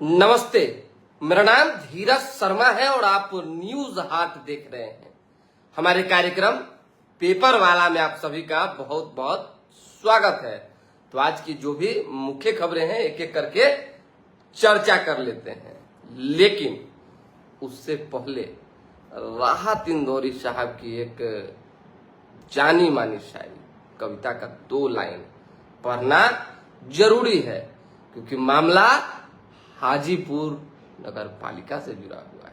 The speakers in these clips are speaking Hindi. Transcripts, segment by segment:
नमस्ते, मेरा नाम धीरज शर्मा है और आप न्यूज हाट देख रहे हैं। हमारे कार्यक्रम पेपर वाला में आप सभी का बहुत बहुत स्वागत है। तो आज की जो भी मुख्य खबरें हैं एक एक करके चर्चा कर लेते हैं, लेकिन उससे पहले राहत इंदौरी साहब की एक जानी मानी शायरी कविता का 2 लाइन पढ़ना जरूरी है, क्योंकि मामला हाजीपुर नगर पालिका से जुड़ा हुआ है।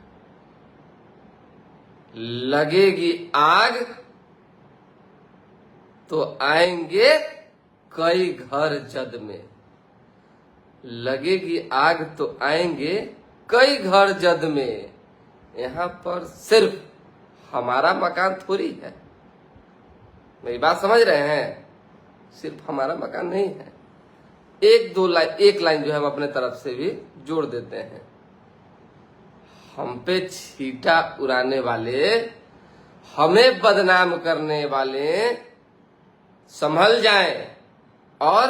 लगेगी आग तो आएंगे कई घर जद में। लगेगी आग तो आएंगे कई घर जद में। यहां पर सिर्फ हमारा मकान थोड़ी है। मेरी बात समझ रहे हैं? सिर्फ हमारा मकान नहीं है। एक लाइन जो है हम अपने तरफ से भी जोड़ देते हैं। हम पे छींटा उड़ाने वाले, हमें बदनाम करने वाले संभल जाएं और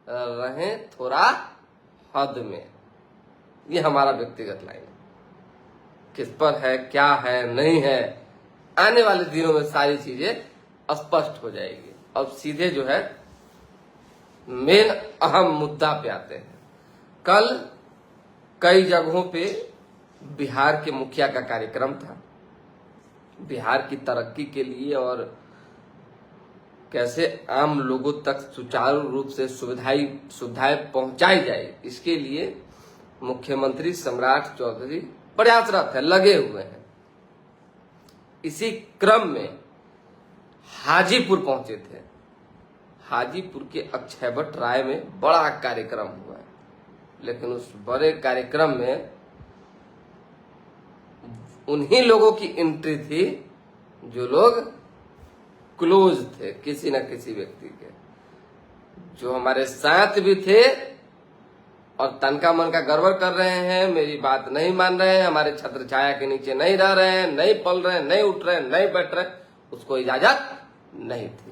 रहें थोड़ा हद में। ये हमारा व्यक्तिगत लाइन है। किस पर है, क्या है, नहीं है, आने वाले दिनों में सारी चीजें स्पष्ट हो जाएगी। अब सीधे जो है मेन अहम मुद्दा पे आते हैं। कल कई जगहों पे बिहार के मुखिया का कार्यक्रम था। बिहार की तरक्की के लिए और कैसे आम लोगों तक सुचारू रूप से सुविधाएं पहुंचाई जाए, इसके लिए मुख्यमंत्री सम्राट चौधरी प्रयासरत है, लगे हुए हैं। इसी क्रम में हाजीपुर पहुंचे थे। हाजीपुर के अक्षयवट राय में बड़ा कार्यक्रम हुआ है, लेकिन उस बड़े कार्यक्रम में उन्हीं लोगों की एंट्री थी जो लोग क्लोज थे किसी न किसी व्यक्ति के, जो हमारे साथ भी थे और तनका मन का गड़बड़ कर रहे हैं, मेरी बात नहीं मान रहे हैं, हमारे छत्र छाया के नीचे नहीं रह रहे हैं, नहीं पल रहे हैं, नहीं उठ रहे हैं, नहीं बैठ रहे, उसको इजाजत नहीं थी।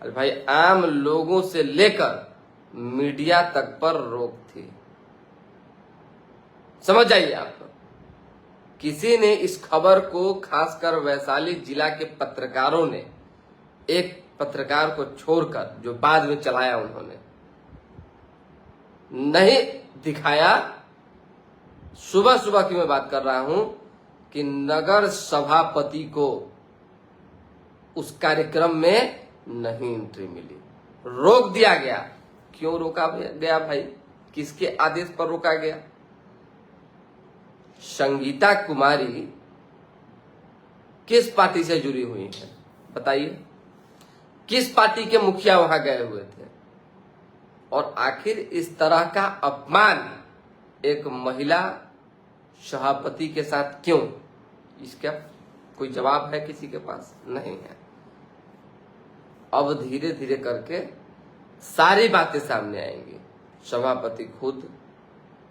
अरे भाई, आम लोगों से लेकर मीडिया तक पर रोक थी। समझ जाइए आप। किसी ने इस खबर को, खासकर वैशाली जिला के पत्रकारों ने, एक पत्रकार को छोड़कर जो बाद में चलाया, उन्होंने नहीं दिखाया। सुबह सुबह की मैं बात कर रहा हूं कि नगर सभापति को उस कार्यक्रम में नहीं एंट्री मिली, रोक दिया गया। क्यों रोका गया भाई? किसके आदेश पर रोका गया? संगीता कुमारी किस पार्टी से जुड़ी हुई है बताइए? किस पार्टी के मुखिया वहां गए हुए थे? और आखिर इस तरह का अपमान एक महिला सभापति के साथ क्यों? इसका कोई जवाब है किसी के पास? नहीं है। अब धीरे धीरे करके सारी बातें सामने आएंगी। सभापति खुद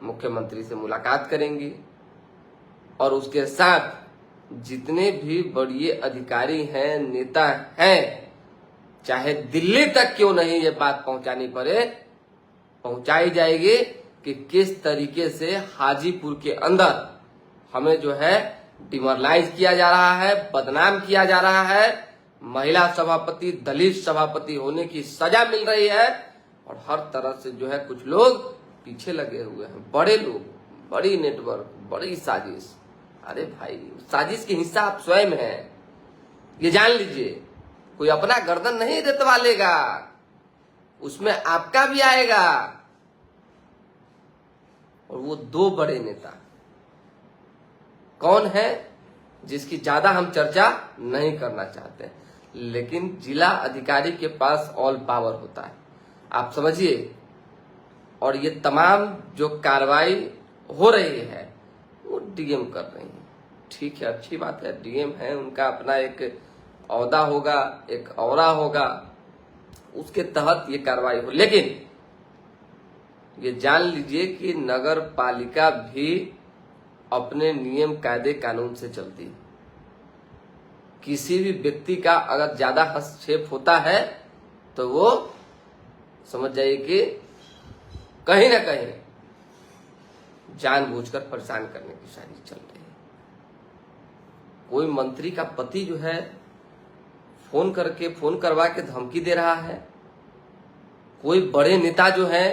मुख्यमंत्री से मुलाकात करेंगी और उसके साथ जितने भी बड़े अधिकारी हैं, नेता हैं, चाहे दिल्ली तक क्यों नहीं ये बात पहुंचानी पड़े, पहुंचाई जाएगी कि किस तरीके से हाजीपुर के अंदर हमें जो है डिमोरलाइज किया जा रहा है, बदनाम किया जा रहा है, महिला सभापति, दलित सभापति होने की सजा मिल रही है, और हर तरह से जो है कुछ लोग पीछे लगे हुए हैं। बड़े लोग, बड़ी नेटवर्क, बड़ी साजिश। अरे भाई, साजिश के हिस्सा आप स्वयं हैं, ये जान लीजिए। कोई अपना गर्दन नहीं रेतवा लेगा, उसमें आपका भी आएगा। और वो 2 बड़े नेता कौन है, जिसकी ज्यादा हम चर्चा नहीं करना चाहते, लेकिन जिला अधिकारी के पास ऑल पावर होता है, आप समझिए। और ये तमाम जो कार्रवाई हो रही है वो डीएम कर रही है। ठीक है, अच्छी बात है, डीएम है, उनका अपना एक औहदा होगा, एक औरा होगा, उसके तहत ये कार्रवाई हो। लेकिन ये जान लीजिए कि नगर पालिका भी अपने नियम कायदे कानून से चलती है। किसी भी व्यक्ति का अगर ज्यादा हस्तक्षेप होता है तो वो समझ जाइए कि कहीं ना कहीं जानबूझकर परेशान करने की साजिश चल रही है। कोई मंत्री का पति जो है फोन करवा के धमकी दे रहा है। कोई बड़े नेता जो है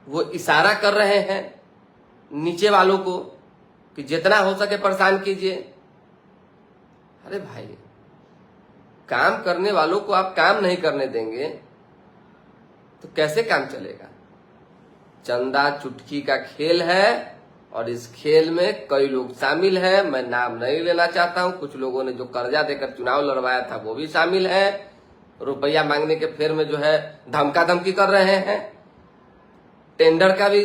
वो इशारा कर रहे हैं नीचे वालों को कि जितना हो सके परेशान कीजिए। अरे भाई, काम करने वालों को आप काम नहीं करने देंगे तो कैसे काम चलेगा? चंदा चुटकी का खेल है और इस खेल में कई लोग शामिल हैं। मैं नाम नहीं लेना चाहता हूं। कुछ लोगों ने जो कर्जा देकर चुनाव लड़वाया था वो भी शामिल है। रुपया मांगने के फेर में जो है धमका धमकी कर रहे हैं। टेंडर का भी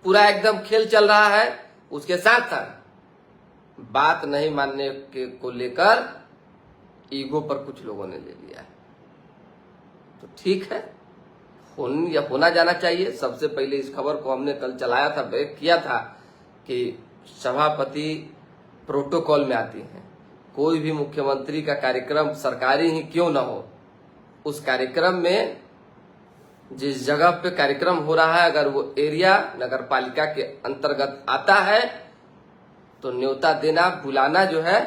पूरा एकदम खेल चल रहा है। उसके साथ साथ बात नहीं मानने के को लेकर ईगो पर कुछ लोगों ने ले लिया है। तो ठीक है, होना जाना चाहिए। सबसे पहले इस खबर को हमने कल चलाया था, ब्रेक किया था कि सभापति प्रोटोकॉल में आती हैं। कोई भी मुख्यमंत्री का कार्यक्रम सरकारी ही क्यों न हो, उस कार्यक्रम में जिस जगह पे कार्यक्रम हो रहा है अगर वो एरिया नगर पालिका के अंतर्गत आता है तो न्योता देना बुलाना जो है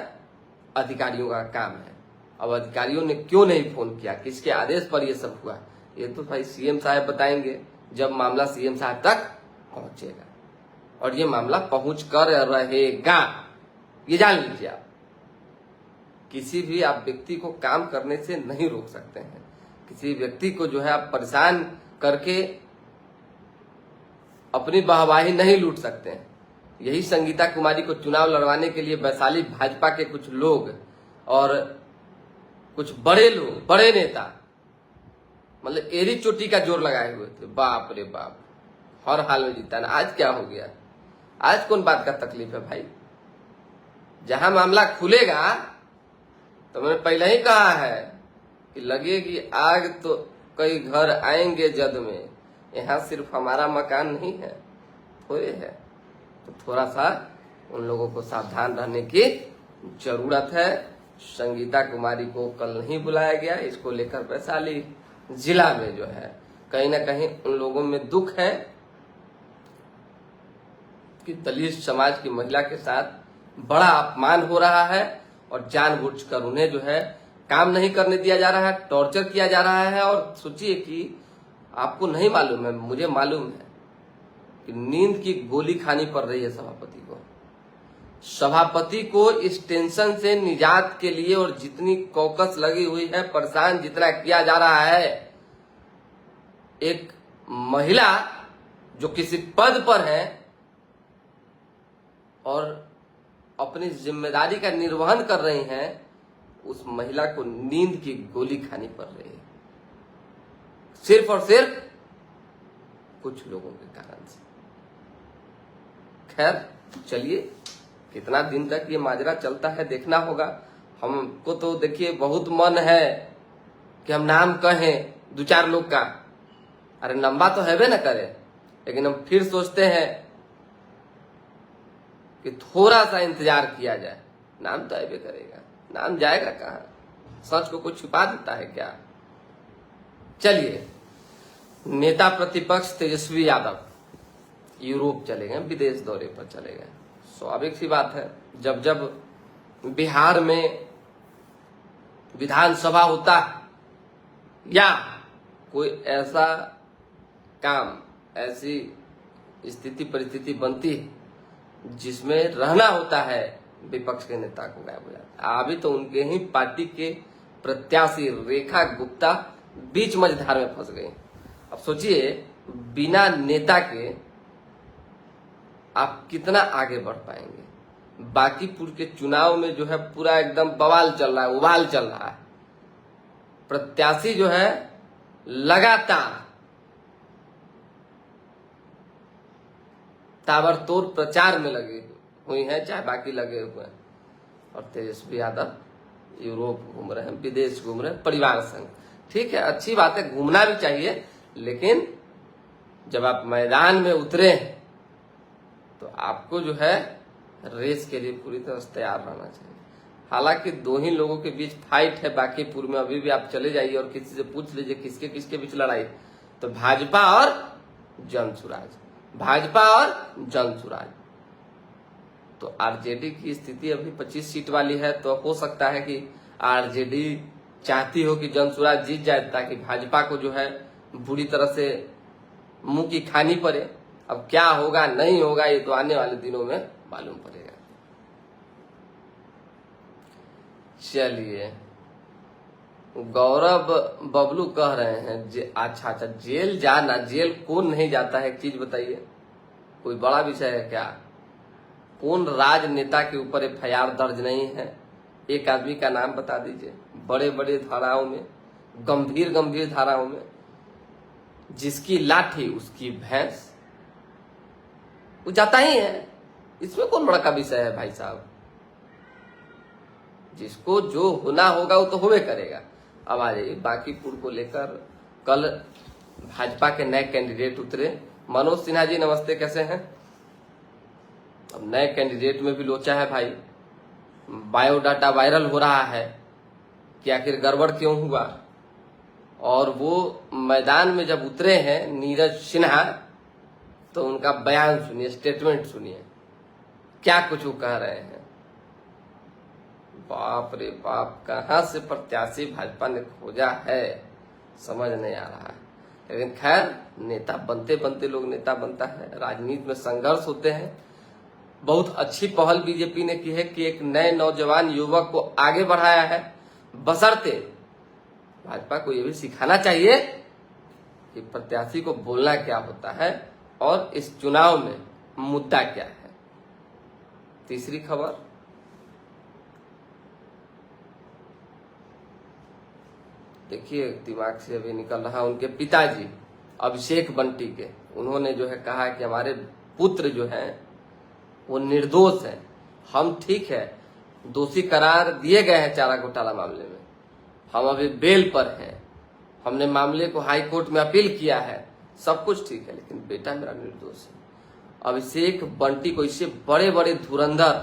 अधिकारियों का काम है। अब अधिकारियों ने क्यों नहीं फोन किया, किसके आदेश पर ये सब हुआ, ये तो भाई सीएम साहब बताएंगे जब मामला सीएम साहब तक पहुंचेगा। और ये मामला पहुंच कर रहेगा, ये जान लीजिए आप। किसी भी आप व्यक्ति को काम करने से नहीं रोक सकते हैं। किसी व्यक्ति को जो है आप परेशान करके अपनी वाहवाही नहीं लूट सकते हैं। यही संगीता कुमारी को चुनाव लड़वाने के लिए वैशाली भाजपा के कुछ लोग और कुछ बड़े लोग, बड़े नेता मतलब एरी चोटी का जोर लगाए हुए थे। बाप रे बाप, हर हाल में जीता ना। आज क्या हो गया? आज कौन बात का तकलीफ है भाई? जहां मामला खुलेगा तो मैंने पहले ही कहा है कि लगेगी आग तो कई घर आएंगे जद में। यहाँ सिर्फ हमारा मकान नहीं है, थोड़े है। तो थोड़ा सा उन लोगों को सावधान रहने की जरूरत है। संगीता कुमारी को कल नहीं बुलाया गया, इसको लेकर वैशाली जिला में जो है कहीं ना कहीं उन लोगों में दुख है कि दलित समाज की महिला के साथ बड़ा अपमान हो रहा है और जानबूझकर उन्हें जो है काम नहीं करने दिया जा रहा है, टॉर्चर किया जा रहा है। और सोचिए कि आपको नहीं मालूम है, मुझे मालूम है कि नींद की गोली खानी पड़ रही है सभापति को। सभापति को इस टेंशन से निजात के लिए और जितनी कॉकस लगी हुई है, परेशान जितना किया जा रहा है, एक महिला जो किसी पद पर है और अपनी जिम्मेदारी का निर्वहन कर रही हैं, उस महिला को नींद की गोली खानी पड़ रही है, सिर्फ और सिर्फ कुछ लोगों के कारण से। खैर चलिए, कितना दिन तक ये माजरा चलता है देखना होगा। हमको तो देखिए बहुत मन है कि हम नाम कहें दो चार लोग का, अरे लंबा तो है ना करे, लेकिन हम फिर सोचते हैं कि थोड़ा सा इंतजार किया जाए। नाम तो आए करेगा, नाम जाएगा कहाँ? सच को कुछ छुपा देता है क्या? चलिए, नेता प्रतिपक्ष तेजस्वी यादव यूरोप चले गए, विदेश दौरे पर चले गए। स्वाभाविक सी बात है, जब जब बिहार में विधानसभा होता या कोई ऐसा काम, ऐसी स्थिति परिस्थिति बनती है जिसमें रहना होता है, विपक्ष के नेता को गायब हो जाता है। अभी तो उनके ही पार्टी के प्रत्याशी रेखा गुप्ता बीच मझधार में फंस गई। अब सोचिए, बिना नेता के आप कितना आगे बढ़ पाएंगे? बांकीपुर के चुनाव में जो है पूरा एकदम बवाल चल रहा है, उबाल चल रहा है। प्रत्याशी जो है लगातार ताबड़तोड़ प्रचार में लगे हुई हैं, चाहे बाकी लगे हुए हैं। और तेजस्वी यादव यूरोप घूम रहे हैं, विदेश घूम रहे हैं, परिवार संग। ठीक है, अच्छी बात है, घूमना भी चाहिए, लेकिन जब आप मैदान में उतरे तो आपको जो है रेस के लिए पूरी तरह से तैयार रहना चाहिए। हालांकि दो ही लोगों के बीच फाइट है बांकीपुर में। अभी भी आप चले जाइए और किसी से पूछ लीजिए किसके किसके बीच लड़ाई, तो भाजपा और जनसुराज। भाजपा और जनसुराज। तो आरजेडी की स्थिति अभी 25 सीट वाली है, तो हो सकता है कि आरजेडी चाहती हो कि जनसुराज जीत जाए ताकि भाजपा को जो है बुरी तरह से मुंह की खानी पड़े। अब क्या होगा नहीं होगा ये तो आने वाले दिनों में मालूम पड़ेगा। चलिए, गौरव बबलू कह रहे हैं अच्छा जेल जाना, जेल कौन नहीं जाता है, एक चीज बताइए, कोई बड़ा विषय है क्या? कौन राजनेता के ऊपर एफआईआर दर्ज नहीं है? एक आदमी का नाम बता दीजिए। बड़े बड़े धाराओं में, गंभीर गंभीर धाराओं में, जिसकी लाठी उसकी भैंस, वो जाता ही है। इसमें कौन बड़ा का विषय है भाई साहब? जिसको जो होना होगा वो तो होवे करेगा। अब आ जाइए बांकीपुर को लेकर, कल भाजपा के नए कैंडिडेट उतरे। मनोज सिन्हा जी नमस्ते, कैसे हैं? अब नए कैंडिडेट में भी लोचा है भाई। बायोडाटा वायरल हो रहा है कि आखिर गड़बड़ क्यों हुआ। और वो मैदान में जब उतरे हैं नीरज सिन्हा, तो उनका बयान सुनिए, स्टेटमेंट सुनिए, क्या कुछ वो कह रहे हैं। बाप रे बाप, कहां से प्रत्याशी भाजपा ने खोजा है समझ नहीं आ रहा है। लेकिन खैर, नेता बनते बनते लोग नेता बनता है। राजनीति में संघर्ष होते हैं। बहुत अच्छी पहल बीजेपी ने की है कि एक नए नौजवान युवक को आगे बढ़ाया है। बशर्ते भाजपा को यह भी सिखाना चाहिए कि प्रत्याशी को बोलना क्या होता है और इस चुनाव में मुद्दा क्या है। तीसरी खबर, देखिए दिमाग से अभी निकल रहा, उनके पिताजी अभिषेक बंटी के, उन्होंने जो है कहा कि हमारे पुत्र जो हैं वो निर्दोष हैं। हम ठीक है दोषी करार दिए गए हैं चारा घोटाला मामले में, हम अभी बेल पर हैं, हमने मामले को हाई कोर्ट में अपील किया है, सब कुछ ठीक है, लेकिन बेटा मेरा निर्दोष है। अभिषेक बंटी को, इससे बड़े बड़े धुरंधर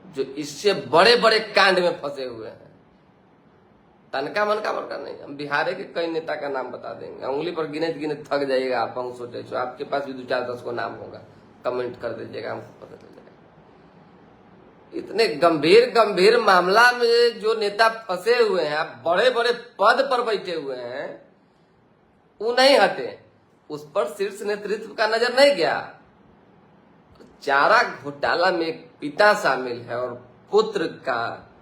जो इससे बड़े बड़े कांड में फंसे हुए हैं, तनका मनका बड़का नहीं, हम बिहार के कई नेता का नाम बता देंगे, उंगली पर गिने गिने थक जाइएगा आप। हम सोचे आपके पास भी 2-4-10 को नाम होगा, कमेंट कर दीजिएगा, हमको पता चल जाएगा। इतने गंभीर गंभीर मामला में जो नेता फंसे हुए हैं, बड़े बड़े पद पर बैठे हुए हैं, वो नहीं हटे, उस पर शीर्ष नेतृत्व का नजर नहीं गया। चारा घोटाला में एक पिता शामिल है और पुत्र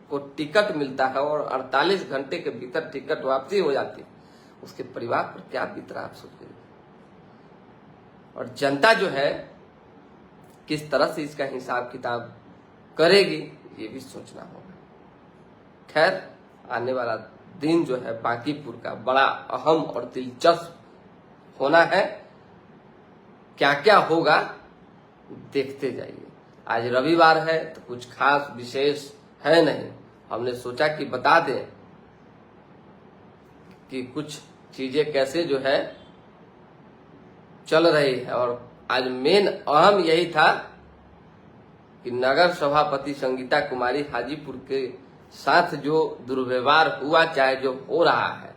को टिकट मिलता है और 48 घंटे के भीतर टिकट वापसी हो जाती है, उसके परिवार पर क्या बीत रहा आप सोचिए। और जनता जो है किस तरह से इसका हिसाब किताब करेगी ये भी सोचना होगा। खैर, आने वाला दिन जो है बांकीपुर का बड़ा अहम और दिलचस्प होना है। क्या क्या होगा देखते जाइए। आज रविवार है तो कुछ खास विशेष है नहीं, हमने सोचा कि बता दें कि कुछ चीजें कैसे जो है चल रही है। और आज मेन अहम यही था कि नगर सभापति संगीता कुमारी हाजीपुर के साथ जो दुर्व्यवहार हुआ, चाहे जो हो रहा है,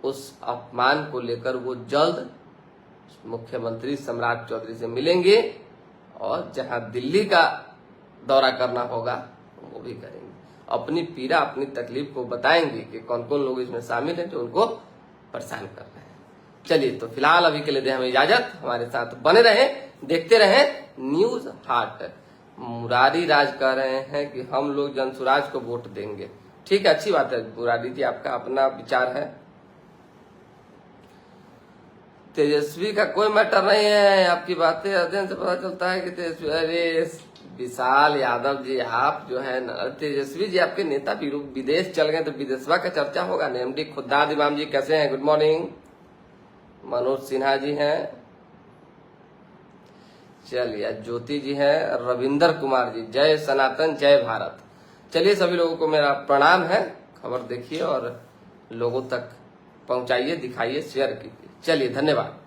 उस अपमान को लेकर वो जल्द मुख्यमंत्री सम्राट चौधरी से मिलेंगे और जहां दिल्ली का दौरा करना होगा वो भी करेंगे। अपनी पीड़ा, अपनी तकलीफ को बताएंगे कि कौन कौन लोग इसमें शामिल हैं जो उनको परेशान कर रहे हैं। चलिए, तो फिलहाल अभी के लिए दें हमें इजाजत। हमारे साथ बने रहें, देखते रहें न्यूज हाट। मुरारी राज कह रहे हैं कि हम लोग जनसुराज को वोट देंगे। ठीक है, अच्छी बात है मुरारी जी, आपका अपना विचार है। तेजस्वी का कोई मैटर नहीं है, आपकी बातें अध्ययन से पता चलता है कि तेजस्वी, अरे विशाल यादव जी, आप जो है तेजस्वी जी आपके नेता विदेश चल गए तो विदेशवा का चर्चा होगा ना। एमडी खुद्दार इमाम जी कैसे हैं? Good morning. मनोज सिन्हा जी हैं, चलिए ज्योति जी हैं, रविंदर कुमार जी, जय सनातन जय भारत। चलिए, सभी लोगों को मेरा प्रणाम है। खबर देखिए और लोगों तक पहुंचाइए, दिखाइए, शेयर कीजिए। चलिए, धन्यवाद।